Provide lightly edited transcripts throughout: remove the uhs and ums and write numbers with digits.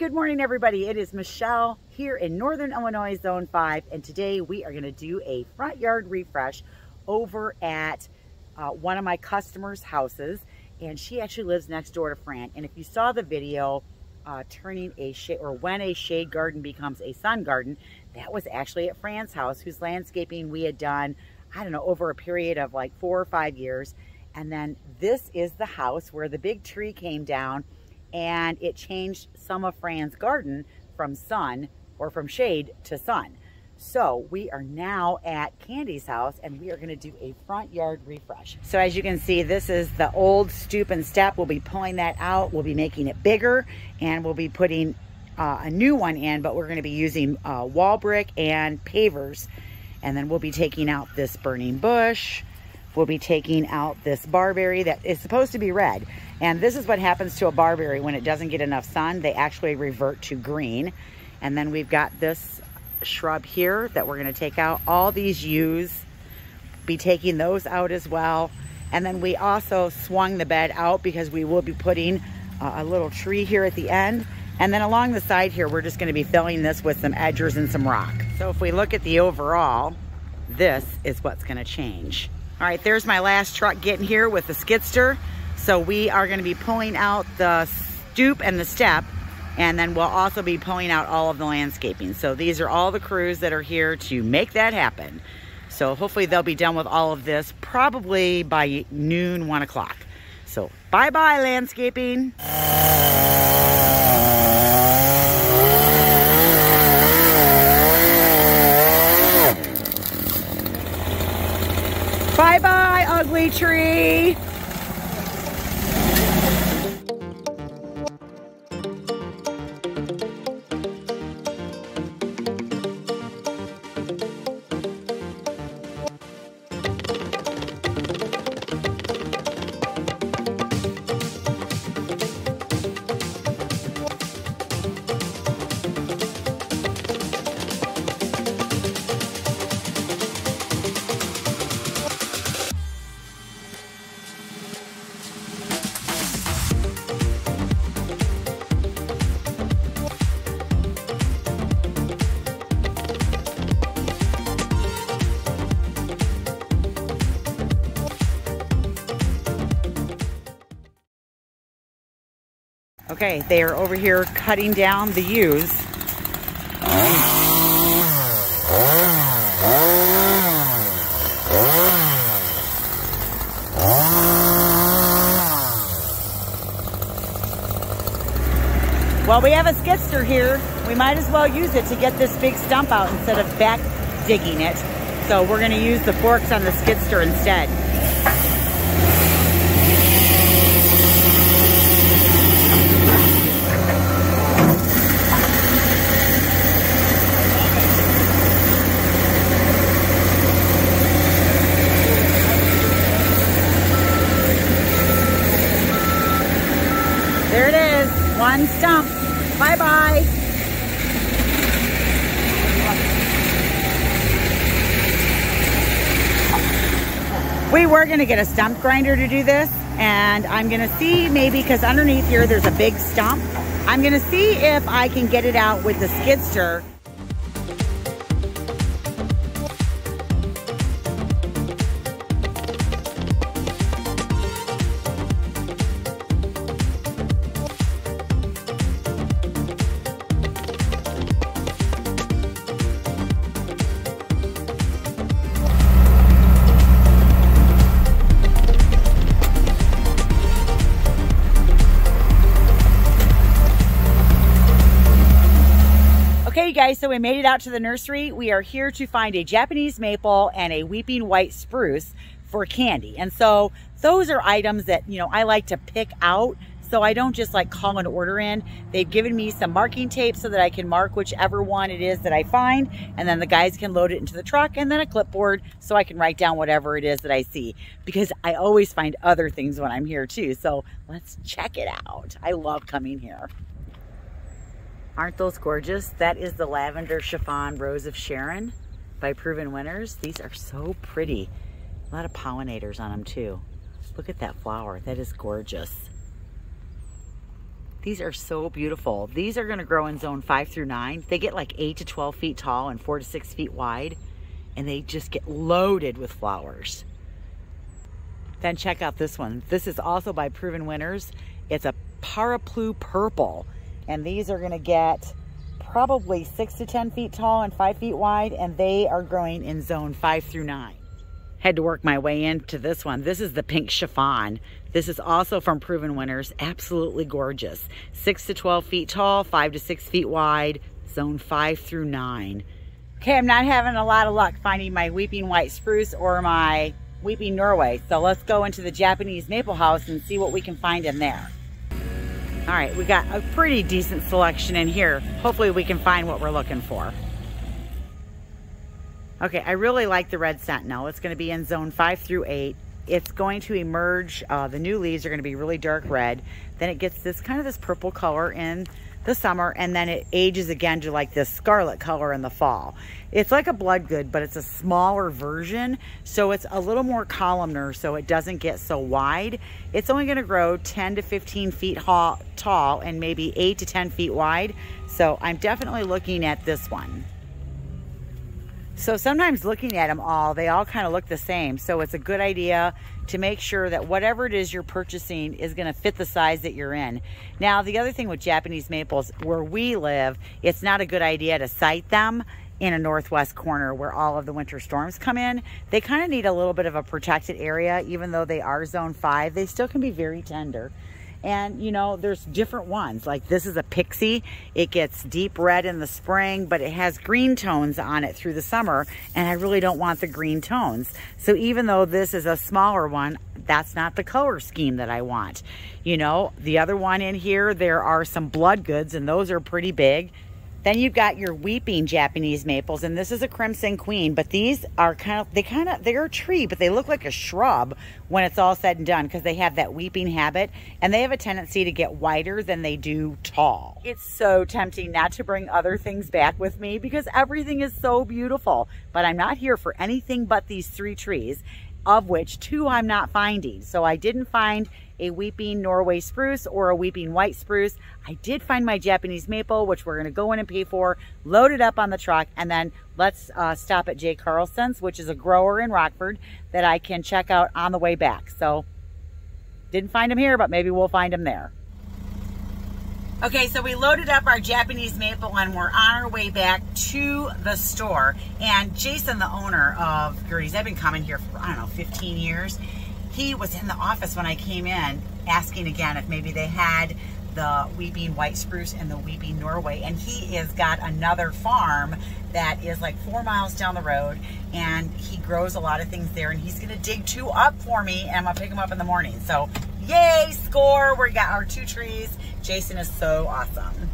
good morning everybody. It is Michelle here in Northern Illinois Zone 5, and today we are going to do a front yard refresh over at one of my customers' houses, and she actually lives next door to Fran. And if you saw the video turning a shade, or when a shade garden becomes a sun garden, that was actually at Fran's house, whose landscaping we had done, I don't know, over a period of like 4 or 5 years. And then this is the house where the big tree came down and it changed some of Fran's garden from sun, or from shade, to sun. So we are now at Candy's house and we are going to do a front yard refresh. So as you can see, this is the old stoop and step. We'll be pulling that out. We'll be making it bigger, and we'll be putting a new one in, but we're going to be using wall brick and pavers. And then we'll be taking out this burning bush. We'll be taking out this barberry that is supposed to be red. And this is what happens to a barberry when it doesn't get enough sun. They actually revert to green. And then we've got this shrub here that we're going to take out. All these yews, be taking those out as well. And then we also swung the bed out because we will be putting a little tree here at the end. And then along the side here, we're just going to be filling this with some edgers and some rock. So if we look at the overall, this is what's going to change. All right, there's my last truck getting here with the skidster. So we are going to be pulling out the stoop and the step, and then we'll also be pulling out all of the landscaping. So these are all the crews that are here to make that happen. So hopefully they'll be done with all of this probably by noon, 1 o'clock. So bye-bye landscaping. Bye-bye, ugly tree. Okay, they are over here cutting down the yews. Well, we have a skidster here. We might as well use it to get this big stump out instead of back digging it. So we're going to use the forks on the skidster instead. There it is, one stump. Bye-bye. We were gonna get a stump grinder to do this, and I'm gonna see maybe, because underneath here there's a big stump, I'm gonna see if I can get it out with the skidster. Okay, you guys, so we made it out to the nursery. We are here to find a Japanese maple and a weeping white spruce for Candy. And so those are items that, you know, I like to pick out, so I don't just like call an order in. They've given me some marking tape so that I can mark whichever one it is that I find, and then the guys can load it into the truck, and then a clipboard so I can write down whatever it is that I see, because I always find other things when I'm here too. So let's check it out. I love coming here. Aren't those gorgeous? That is the Lavender Chiffon Rose of Sharon by Proven Winners. These are so pretty. A lot of pollinators on them too. Look at that flower. That is gorgeous. These are so beautiful. These are gonna grow in zone 5 through 9. They get like 8 to 12 feet tall and 4 to 6 feet wide, and they just get loaded with flowers. Then check out this one. This is also by Proven Winners. It's a Paraplu Purple, and these are gonna get probably 6 to 10 feet tall and 5 feet wide, and they are growing in zone 5 through 9. Had to work my way into this one. This is the Pink Chiffon. This is also from Proven Winners. Absolutely gorgeous. 6 to 12 feet tall, 5 to 6 feet wide, zone 5 through 9. Okay, I'm not having a lot of luck finding my Weeping White Spruce or my Weeping Norway. So let's go into the Japanese maple house and see what we can find in there. All right, we got a pretty decent selection in here. Hopefully we can find what we're looking for. Okay, I really like the Red Sentinel. It's going to be in zone 5 through 8. It's going to emerge, the new leaves are going to be really dark red. Then it gets this kind of this purple color in the summer, and then it ages again to like this scarlet color in the fall. It's like a Bloodgood, but it's a smaller version, so it's a little more columnar, so it doesn't get so wide. It's only going to grow 10 to 15 feet tall and maybe 8 to 10 feet wide, so I'm definitely looking at this one. So sometimes looking at them all, they all kind of look the same. So it's a good idea to make sure that whatever it is you're purchasing is going to fit the size that you're in. Now, the other thing with Japanese maples, where we live, it's not a good idea to site them in a northwest corner where all of the winter storms come in. They kind of need a little bit of a protected area. Even though they are zone 5, they still can be very tender. And you know, there's different ones. Like this is a Pixie. It gets deep red in the spring, but it has green tones on it through the summer, and I really don't want the green tones. So even though this is a smaller one, that's not the color scheme that I want. You know, the other one in here, there are some Bloodgoods, and those are pretty big. Then you've got your Weeping Japanese maples, and this is a Crimson Queen, but these are they're a tree, but they look like a shrub when it's all said and done, because they have that weeping habit, and they have a tendency to get wider than they do tall. It's so tempting not to bring other things back with me because everything is so beautiful, but I'm not here for anything but these 3 trees, of which 2 I'm not finding. So I didn't find a Weeping Norway Spruce or a Weeping White Spruce. I did find my Japanese maple, which we're going to go in and pay for, load it up on the truck, and then let's stop at J. Carlson's, which is a grower in Rockford that I can check out on the way back. So didn't find him here, but maybe we'll find him there. Okay, so we loaded up our Japanese maple and we're on our way back to the store. And Jason, the owner of Gertie's, I've been coming here for, I don't know, 15 years. He was in the office when I came in asking again if maybe they had the Weeping White Spruce and the Weeping Norway. And he has got another farm that is like 4 miles down the road, and he grows a lot of things there, and he's gonna dig 2 up for me, and I'm gonna pick them up in the morning. So yay, score, we got our 2 trees. Jason is so awesome.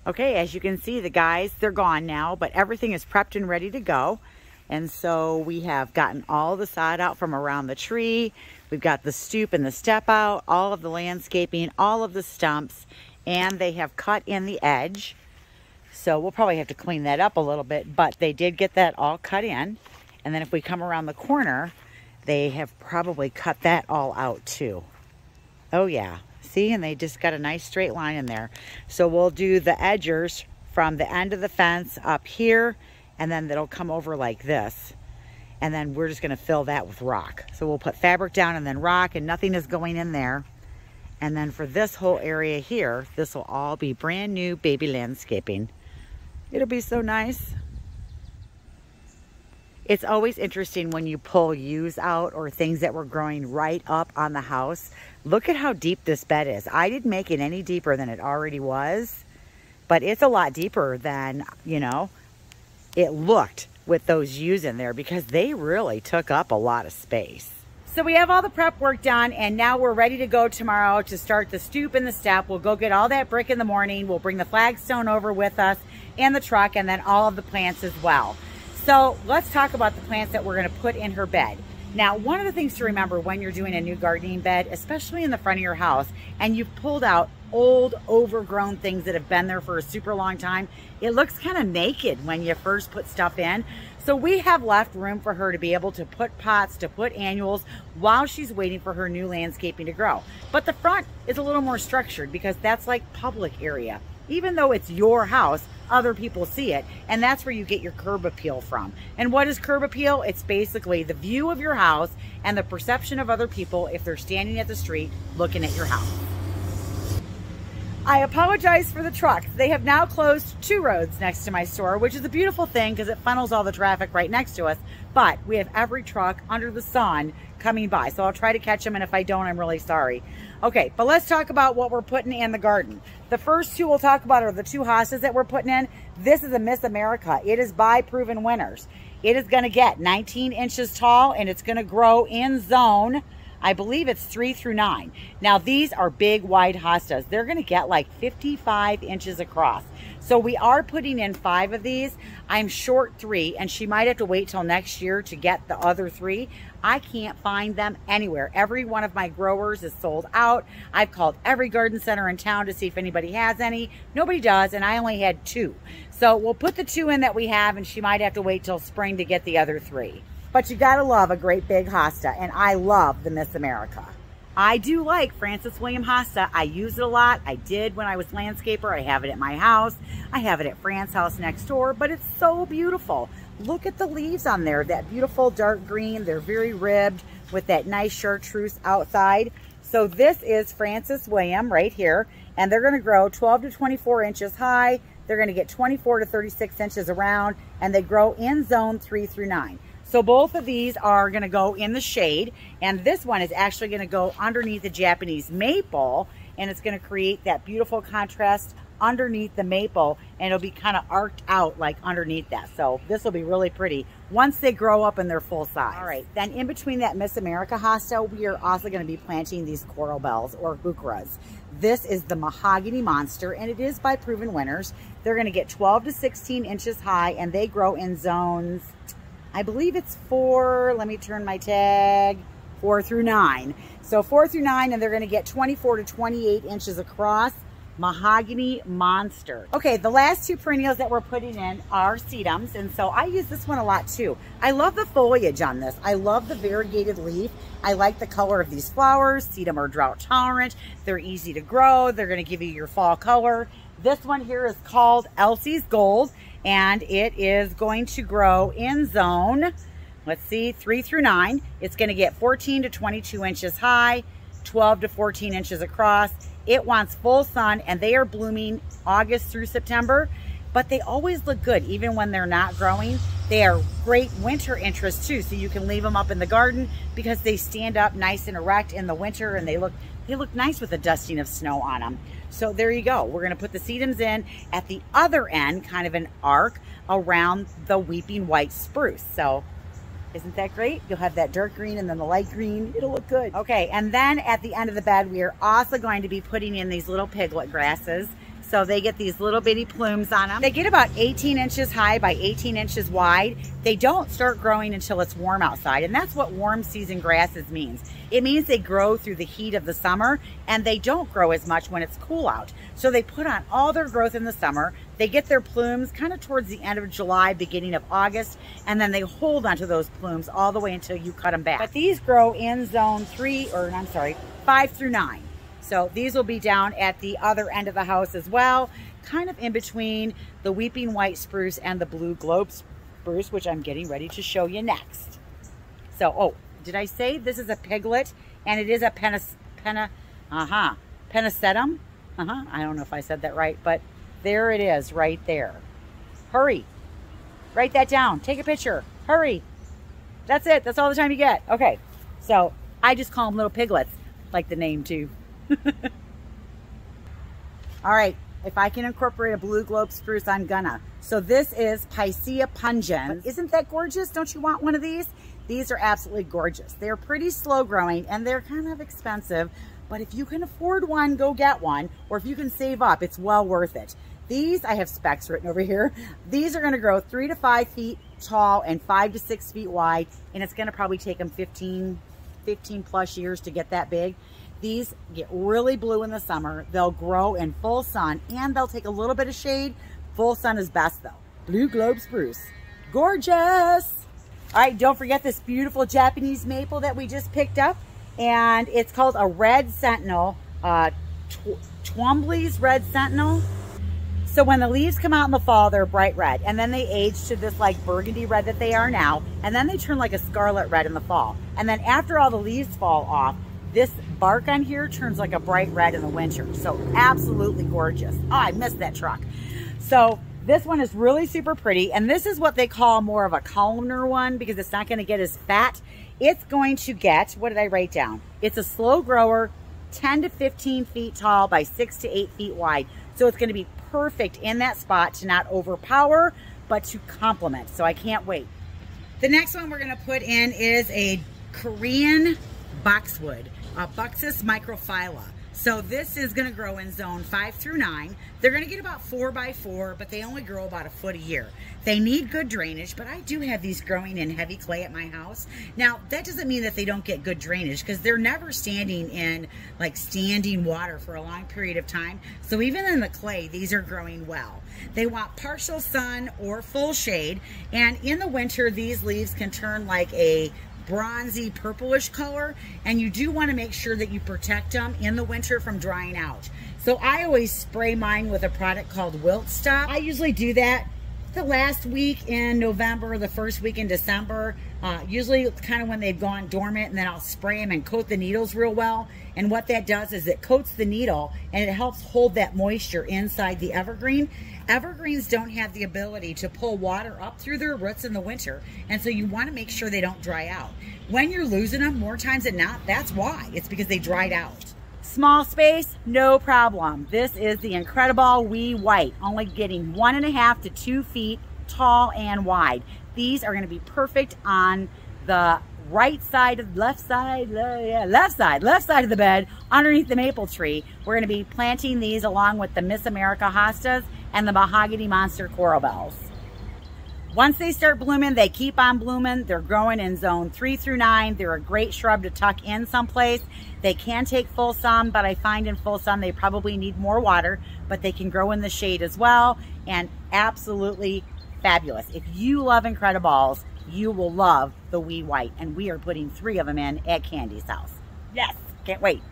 Okay, as you can see, the guys, they're gone now, but everything is prepped and ready to go. And so we have gotten all the sod out from around the tree. We've got the stoop and the step out, all of the landscaping, all of the stumps, and they have cut in the edge. So we'll probably have to clean that up a little bit, but they did get that all cut in. And then if we come around the corner, they have probably cut that all out too. Oh yeah, see, and they just got a nice straight line in there. So we'll do the edgers from the end of the fence up here, and then it'll come over like this. And then we're just gonna fill that with rock. So we'll put fabric down and then rock, and nothing is going in there. And then for this whole area here, this will all be brand new baby landscaping. It'll be so nice. It's always interesting when you pull yews out or things that were growing right up on the house. Look at how deep this bed is. I didn't make it any deeper than it already was, but it's a lot deeper than, you know, it looked with those yews in there, because they really took up a lot of space. So we have all the prep work done, and now we're ready to go tomorrow to start the stoop and the step. We'll go get all that brick in the morning. We'll bring the flagstone over with us and the truck, and then all of the plants as well. So let's talk about the plants that we're gonna put in her bed. Now, one of the things to remember when you're doing a new gardening bed, especially in the front of your house, and you've pulled out old, overgrown things that have been there for a super long time, it looks kind of naked when you first put stuff in. So we have left room for her to be able to put pots, to put annuals while she's waiting for her new landscaping to grow. But the front is a little more structured because that's like public area. Even though it's your house, other people see it, and that's where you get your curb appeal from. And what is curb appeal? It's basically the view of your house and the perception of other people if they're standing at the street looking at your house. I apologize for the trucks. They have now closed 2 roads next to my store, which is a beautiful thing because it funnels all the traffic right next to us. But we have every truck under the sun coming by. So I'll try to catch them, and if I don't, I'm really sorry. Okay, but let's talk about what we're putting in the garden. The first 2 we'll talk about are the 2 hostas that we're putting in. This is a Miss America. It is by Proven Winners. It is going to get 19 inches tall, and it's going to grow in zone. I believe it's 3 through 9. Now these are big wide hostas. They're going to get like 55 inches across. So we are putting in 5 of these. I'm short 3, and she might have to wait till next year to get the other 3. I can't find them anywhere. Every one of my growers is sold out. I've called every garden center in town to see if anybody has any. Nobody does, and I only had 2. So we'll put the 2 in that we have, and she might have to wait till spring to get the other 3. But you gotta love a great big hosta, and I love the Miss America. I do like Francis William hosta. I use it a lot. I did when I was landscaper. I have it at my house. I have it at Fran's house next door, but it's so beautiful. Look at the leaves on there, that beautiful dark green. They're very ribbed with that nice chartreuse outside. So this is Francis William right here, and they're gonna grow 12 to 24 inches high. They're gonna get 24 to 36 inches around, and they grow in zone 3 through 9. So both of these are going to go in the shade, and this one is actually going to go underneath the Japanese maple, and it's going to create that beautiful contrast underneath the maple, and it'll be kind of arced out like underneath that. So this will be really pretty once they grow up in their full size. All right, then in between that Miss America hosta, we are also going to be planting these coral bells or heucheras. This is the Mahogany Monster, and it is by Proven Winners. They're going to get 12 to 16 inches high, and they grow in zones, I believe it's 4, let me turn my tag, 4 through 9. So 4 through 9, and they're going to get 24 to 28 inches across. Mahogany Monster. Okay, the last 2 perennials that we're putting in are sedums, and so I use this one a lot too. I love the foliage on this. I love the variegated leaf. I like the color of these flowers. Sedum are drought tolerant. They're easy to grow. They're going to give you your fall color. This one here is called Elsie's Gold, and it is going to grow in zone, let's see, 3 through 9. It's going to get 14 to 22 inches high, 12 to 14 inches across. It wants full sun, and they are blooming August through September, but they always look good even when they're not growing. They are great winter interest too, so you can leave them up in the garden because they stand up nice and erect in the winter, and they look nice with a dusting of snow on them. So there you go. We're going to put the sedums in at the other end, kind of an arc around the weeping white spruce. So isn't that great? You'll have that dark green and then the light green. It'll look good. Okay, and then at the end of the bed, we are also going to be putting in these little piglet grasses. So they get these little bitty plumes on them. They get about 18 inches high by 18 inches wide. They don't start growing until it's warm outside, and that's what warm season grasses means. It means they grow through the heat of the summer, and they don't grow as much when it's cool out. So they put on all their growth in the summer. They get their plumes kind of towards the end of July, beginning of August, and then they hold onto those plumes all the way until you cut them back. But these grow in zone 5 through 9. So these will be down at the other end of the house as well, kind of in between the weeping white spruce and the blue globe spruce, which I'm getting ready to show you next. So, oh, did I say this is a piglet? And it is a pennisetum? I don't know if I said that right, but there it is right there. Hurry. Write that down. Take a picture. Hurry. That's it. That's all the time you get. Okay. So I just call them little piglets, like the name too. All right, if I can incorporate a blue globe spruce, I'm gonna. So this is Picea pungens. Isn't that gorgeous? Don't you want one of these? These are absolutely gorgeous. They're pretty slow growing, and they're kind of expensive, but if you can afford one, go get one, or if you can save up, it's well worth it. These, I have specs written over here. These are gonna grow 3 to 5 feet tall and 5 to 6 feet wide, and it's gonna probably take them 15 plus years to get that big. These get really blue in the summer. They'll grow in full sun, and they'll take a little bit of shade. Full sun is best though. Blue globe spruce. Gorgeous. All right, don't forget this beautiful Japanese maple that we just picked up. And it's called a Red Sentinel, Twombly's Red Sentinel. So when the leaves come out in the fall, they're bright red. And then they age to this like burgundy red that they are now. And then they turn like a scarlet red in the fall. And then after all the leaves fall off, this bark on here turns like a bright red in the winter. So absolutely gorgeous. Oh, I missed that truck. So this one is really super pretty. And this is what they call more of a columnar one because it's not going to get as fat. It's going to get, what did I write down? It's a slow grower, 10 to 15 feet tall by 6 to 8 feet wide. So it's going to be perfect in that spot to not overpower, but to complement. So I can't wait. The next one we're going to put in is a Korean boxwood, Buxus microphylla. So this is going to grow in zone 5 through 9. They're going to get about 4 by 4, but they only grow about a foot a year. They need good drainage, but I do have these growing in heavy clay at my house. Now, that doesn't mean that they don't get good drainage because they're never standing in like standing water for a long period of time. So even in the clay, these are growing well. They want partial sun or full shade. And in the winter, these leaves can turn like a bronzy purplish color, and you do want to make sure that you protect them in the winter from drying out. So I always spray mine with a product called Wilt Stop. I usually do that the last week in November, the first week in December, usually kind of when they've gone dormant, and then I'll spray them and coat the needles real well. And what that does is it coats the needle and it helps hold that moisture inside the evergreen. Evergreens don't have the ability to pull water up through their roots in the winter, and so you want to make sure they don't dry out. When you're losing them, more times than not, that's why. It's because they dried out. Small space, no problem. This is the Incredible Wee White, only getting 1.5 to 2 feet tall and wide. These are going to be perfect on the right side, left side of the bed, underneath the maple tree. We're going to be planting these along with the Miss America hostas and the Mahogany Monster coral bells. Once they start blooming, they keep on blooming. They're growing in zone 3 through 9. They're a great shrub to tuck in someplace. They can take full sun, but I find in full sun they probably need more water, but they can grow in the shade as well, and absolutely fabulous. If you love Incrediballs, you will love the Wee White, and we are putting 3 of them in at Candy's house. Yes, can't wait.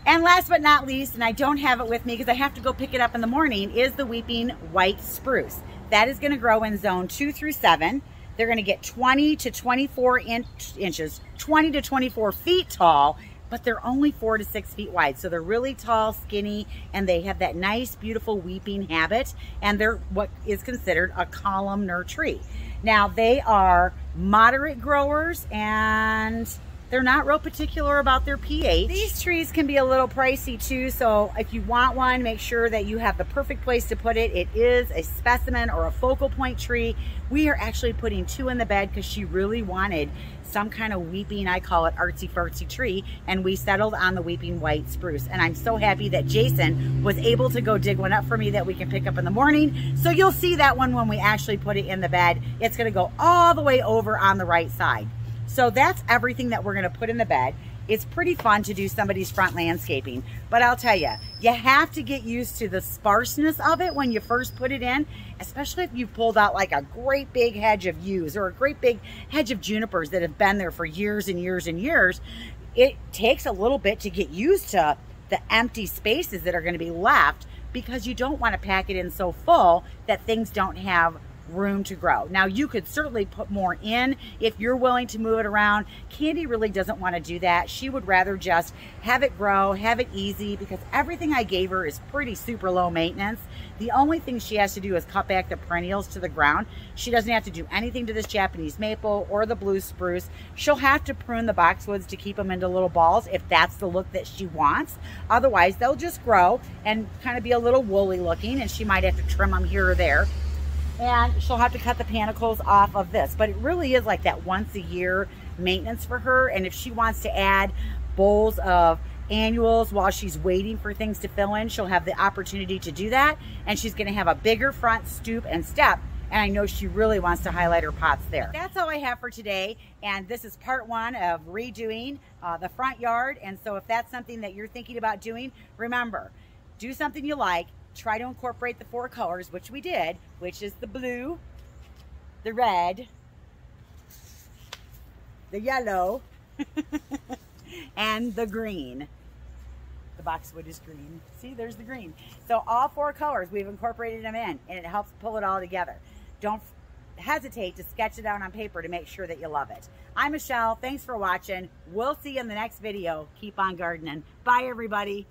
And last but not least, and I don't have it with me because I have to go pick it up in the morning, is the Weeping White Spruce. That is going to grow in zone 2 through 7. They're going to get 20 to 24 inches, 20 to 24 feet tall, but they're only 4 to 6 feet wide. So they're really tall, skinny, and they have that nice, beautiful weeping habit, and they're what is considered a columnar tree. Now, they are moderate growers, and they're not real particular about their pH. These trees can be a little pricey too, so if you want one, make sure that you have the perfect place to put it. It is a specimen or a focal point tree. We are actually putting 2 in the bed because she really wanted some kind of weeping, I call it artsy fartsy tree, and we settled on the Weeping White Spruce. And I'm so happy that Jason was able to go dig one up for me that we can pick up in the morning. So you'll see that one when we actually put it in the bed. It's gonna go all the way over on the right side. So that's everything that we're gonna put in the bed. It's pretty fun to do somebody's front landscaping, but I'll tell you, you have to get used to the sparseness of it when you first put it in, especially if you've pulled out like a great big hedge of yews or a great big hedge of junipers that have been there for years and years and years. It takes a little bit to get used to the empty spaces that are gonna be left because you don't wanna pack it in so full that things don't have room to grow. Now, you could certainly put more in if you're willing to move it around. Candy really doesn't want to do that. She would rather just have it grow, have it easy, because everything I gave her is pretty super low maintenance. The only thing she has to do is cut back the perennials to the ground. She doesn't have to do anything to this Japanese maple or the blue spruce. She'll have to prune the boxwoods to keep them into little balls if that's the look that she wants. Otherwise, they'll just grow and kind of be a little woolly looking, and she might have to trim them here or there. And she'll have to cut the panicles off of this. But it really is like that once a year maintenance for her. And if she wants to add bowls of annuals while she's waiting for things to fill in, she'll have the opportunity to do that. And she's going to have a bigger front stoop and step. And I know she really wants to highlight her pots there. That's all I have for today. And this is part 1 of redoing the front yard. And so if that's something that you're thinking about doing, remember, do something you like. Try to incorporate the 4 colors, which we did, which is the blue, the red, the yellow, and the green. The boxwood is green. See, there's the green. So all 4 colors, we've incorporated them in, and it helps pull it all together. Don't hesitate to sketch it out on paper to make sure that you love it. I'm Michelle. Thanks for watching. We'll see you in the next video. Keep on gardening. Bye, everybody.